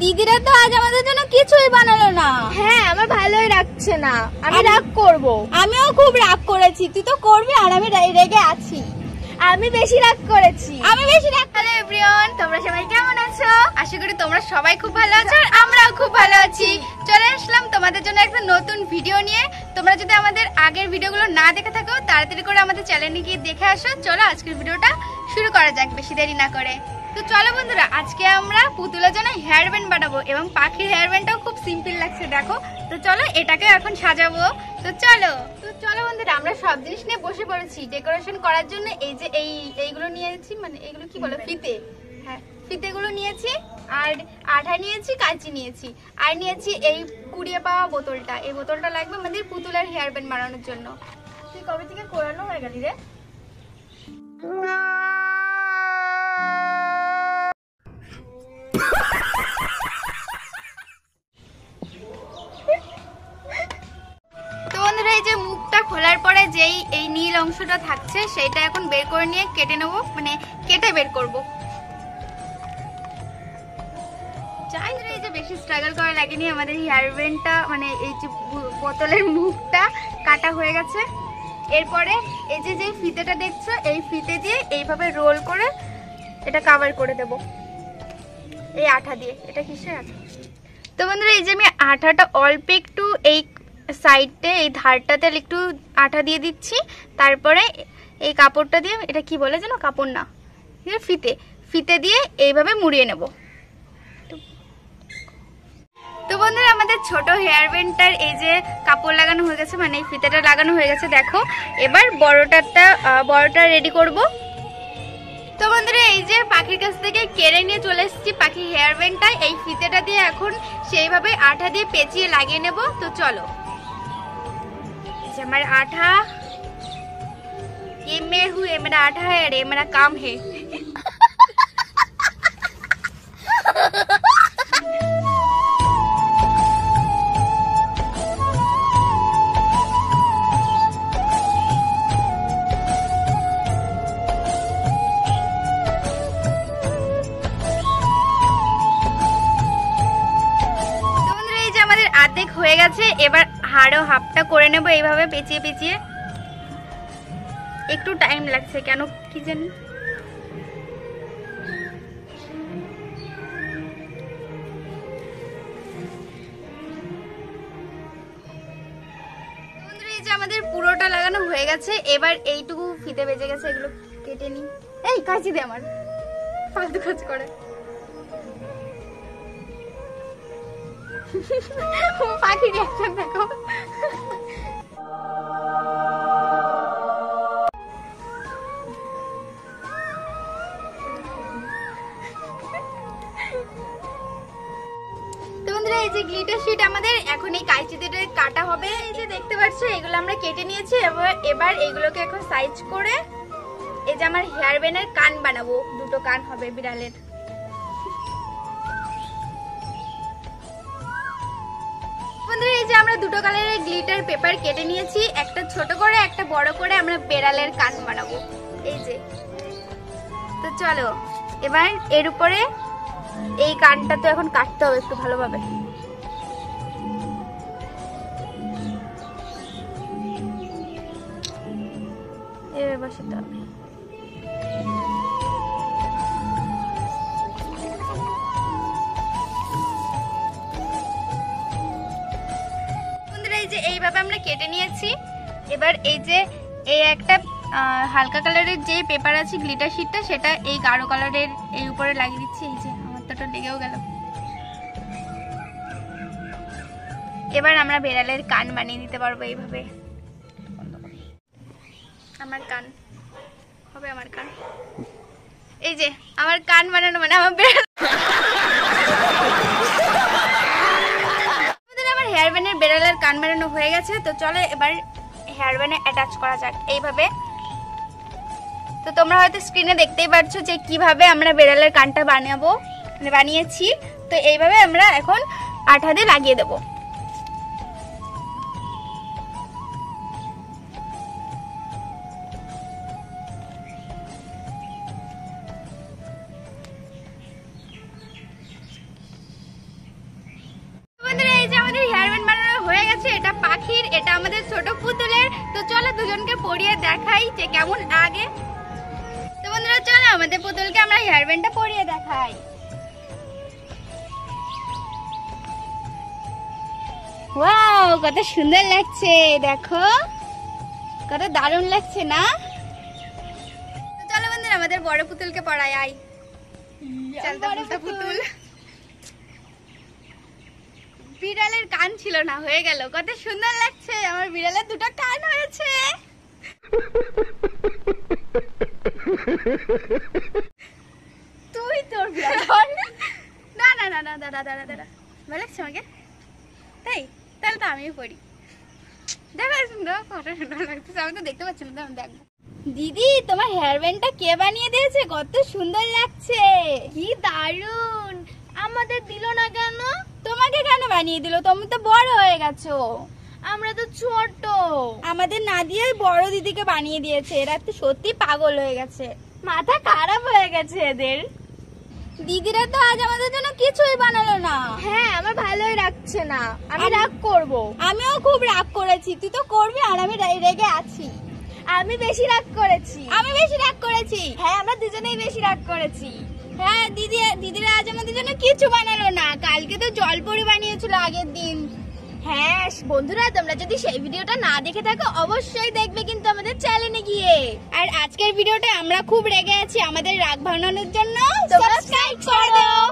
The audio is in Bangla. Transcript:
দিদিরা তো আজ আমাদের জন্য কিছুই বানালো না। হ্যাঁ, আমার ভালোই লাগছে না, আমি রাগ করব। আমিও খুব রাগ করেছি, তুই তো করবি আর আমি রেগে আছি। আমি বেশি রাগ করেছি। আমি বেশি রাগ। হ্যালো এভরিওয়ান, তোমরা সবাই কেমন আছো? আশা করি তোমরা সবাই খুব ভালো আছো আর আমরাও খুব ভালো আছি। চলে আসলাম তোমাদের জন্য একটা নতুন ভিডিও নিয়ে। তোমরা যদি আমাদের আগের ভিডিওগুলো না দেখে থাকো তাড়াতাড়ি করে আমাদের চ্যানেলে গিয়ে দেখে আসো। চলো আজকের ভিডিওটা শুরু করা যাক বেশি দেরি না করে। তো চলো বন্ধুরা, আজকে আমরা পুতুলের জন্য হেয়ার ব্যান্ড বানাবো এবং পাখির হেয়ার ব্যান্ডটাও খুব সিম্পল লাগছে দেখো। তো চলো এটাকে এখন সাজাবো। তো চলো বন্ধুরা, আমরা সব জিনিস নিয়ে বসে পড়েছি ডেকোরেশন করার জন্য। এই যে এইগুলো নিয়েছি, মানে এগুলো কি বলে, ফিতে। হ্যাঁ, ফিতেগুলো নিয়েছি আর আঠা নিয়েছি, কাঁচি নিয়েছি আর নিয়েছি এই কুড়িয়ে পাওয়া বোতলটা। এই বোতলটা লাগবে আমাদের পুতুলের হেয়ার ব্যান্ড বানানোর জন্য। তুই কবে থেকে কোরানো হয়ে গেলি রে? এই যে মুখটা খোলার পরে যেই এই নীল অংশটা থাকছে সেটা এখন বের করে নিয়ে কেটে নেবো, মানে কেটে বের করবো। এই যে বেশি স্ট্রাগল করা লাগেনি, আমাদের হেয়ার ব্যান্ডটা মানে এই যে বোতলের মুখটা কাটা হয়ে গেছে। এরপরে এই যে ফিতেটা দেখছো, এই ফিতে দিয়ে এইভাবে রোল করে এটা কভার করে দেব এই আঠা দিয়ে। এটা কিসের আঠা? তো বন্ধুরা, এই যে আমি আঠাটা অল্প একটু এই সাইডে এই ধারটাতে একটু আঠা দিয়ে দিচ্ছি। তারপরে এই কাপড়টা দিয়ে, এটা কি বলে যেন, কাপড় না, ফিতে দিয়ে এইভাবে মুড়িয়ে নেব। তো বন্ধুরা, আমাদের ছোট হেয়ার ব্যান্ডটার এই যে কাপড় লাগানো হয়ে গেছে, মানে এই ফিতেটা লাগানো হয়ে গেছে দেখো। এবার বড়টা রেডি করব। তো বন্ধুরা, এই যে পাখির কাছ থেকে কেড়ে নিয়ে চলে এসেছি পাখির হেয়ার ব্যান্ডটা। এই ফিতেটা দিয়ে এখন সেইভাবে আঠা দিয়ে পেঁচিয়ে লাগিয়ে নেব। তো চলো, हमारा आठा, ये मैं हूँ, ये मेरा आठा है और ये मेरा काम है। আর্ধেক হয়ে গেছে, এবার হাড়ও হাফটা করে নেব এইভাবে পেঁচিয়ে পেঁচিয়ে। একটু টাইম লাগছে কেন কি জানি। বন্ধুরা, এই যে আমাদের পুরোটা লাগানো হয়ে গেছে। এবার এইটুকু ফিতে বেঁচে গেছে, এগুলো কেটে নি। এই কাঁচি দে, আমার ফালতু কাজ করে। পাখি রিঅ্যাকশন দেখো। এই যে গ্লিটার শিট আমাদের এখন এই কাঁচিতে কাটা হবে। এই যে দেখতে পাচ্ছ, এগুলো আমরা কেটে নিয়েছি। এবার এগুলোকে এখন সাইজ করে এই যে আমার হেয়ার ব্যান্ডের কান বানাবো। দুটো কান হবে বিড়ালের। এই যে আমরা দুটো কালারের গ্লিটার পেপার কেটে নিয়েছি, একটা ছোট করে একটা বড় করে আমরা বেড়ালের কান বানাবো। এই যে, তো চলো এবার এর উপরে এই কানটা তো এখন কাটতে হবে একটু ভালোভাবে। এবার বসাতে হবে। এই যে এইভাবে আমরা কেটে নিয়েছি। এবার এই যে এই একটা হালকা কালারের যে পেপার আছে গ্লিটার শিটটা, সেটা এই গাঢ় কালারের এই উপরে লাগিয়ে দিচ্ছি। এই যে আমার তো লেগেও গেল। এবার আমরা বেড়ালের কান বানিয়ে দিতে পারবো এইভাবে। আমার কান হবে, আমার কান। এই যে আমার কান বানানো মানে আমার বেড়াল। হেয়ার ব্যান্ডের বেড়ালের কান বানানো হয়ে গেছে। তো চলো এবার হেয়ার ব্যান্ডে অ্যাটাচ করা যাক এইভাবে। তো তোমরা হয়তো স্ক্রিনে দেখতেই পাচ্ছ যে কিভাবে আমরা বেড়ালের কানটা বানিয়েছি। তো এইভাবে আমরা এখন আঠা দিয়ে লাগিয়ে দেবো। পাখির, এটা আমাদের ছোট পুতুলের। তো চলো দুজনকে পরিয়ে দেখাই যে কেমন লাগে। তো বন্ধুরা চলো আমাদের পুতুলকে আমরা হেয়ার ব্যান্ডটা পরিয়ে দেখাই। ওয়াও, কত সুন্দর লাগছে, দেখো কত দারুণ লাগছে না? তো চলো বন্ধুরা আমাদের বড় পুতুলকে পরাই। আই চল তো পুতুল। বিড়ালের কান ছিল না, হয়ে গেল। কত সুন্দর লাগছে, আমার বিড়ালের দুটো কান হয়েছে। তুই তোর বিড়াল না না না না, দাঁড়া দাঁড়া দাঁড়া, ভালো লাগছে আমাকে তাই? তাহলে তো আমিও পড়ি। দেখো সুন্দর, কত সুন্দর লাগতেছে, আমি তো দেখতে পাচ্ছি না, দেখবো। দিদি তোমার হেয়ার ব্যান্ডটা কে বানিয়ে দিয়েছে? কত সুন্দর লাগছে, কি দারুন! আমাদের দিল না কেন? তোমাকে কেন বানিয়ে দিল? তুমি তো বড় হয়ে গেছো। আমরা তো ছোট। আমাদের না দিয়ে বড় দিদিকে বানিয়ে দিয়েছে। এরা তো সত্যি পাগল হয়ে গেছে, মাথা খারাপ হয়ে গেছে এদের। দিদিরা তো আজ আমাদের জন্য কিছুই বানালো না। হ্যাঁ, আমার ভালোই লাগছে না, আমি রাগ করব। আমিও খুব রাগ করেছি, তুই তো করবি আর আমি রেগে আছি। আমি বেশি রাগ করেছি। আমি বেশি রাগ করেছি। হ্যাঁ, আমরা দুজনেই বেশি রাগ করেছি। হ্যাঁ, দিদিরা আজ আমাদের জন্য কিছু বানালো না। কালকে তো জলপরি বানিয়েছিল আগের দিন। হ্যাঁ বন্ধুরা, তোমরা যদি সেই ভিডিওটা না দেখে থাকো অবশ্যই দেখবে কিন্তু আমাদের চ্যানেলে গিয়ে। আর আজকের ভিডিওটা আমরা খুব রেগে আছি, আমাদের রাগ ভাঙানোর জন্য তোমরা সাবস্ক্রাইব করে দাও।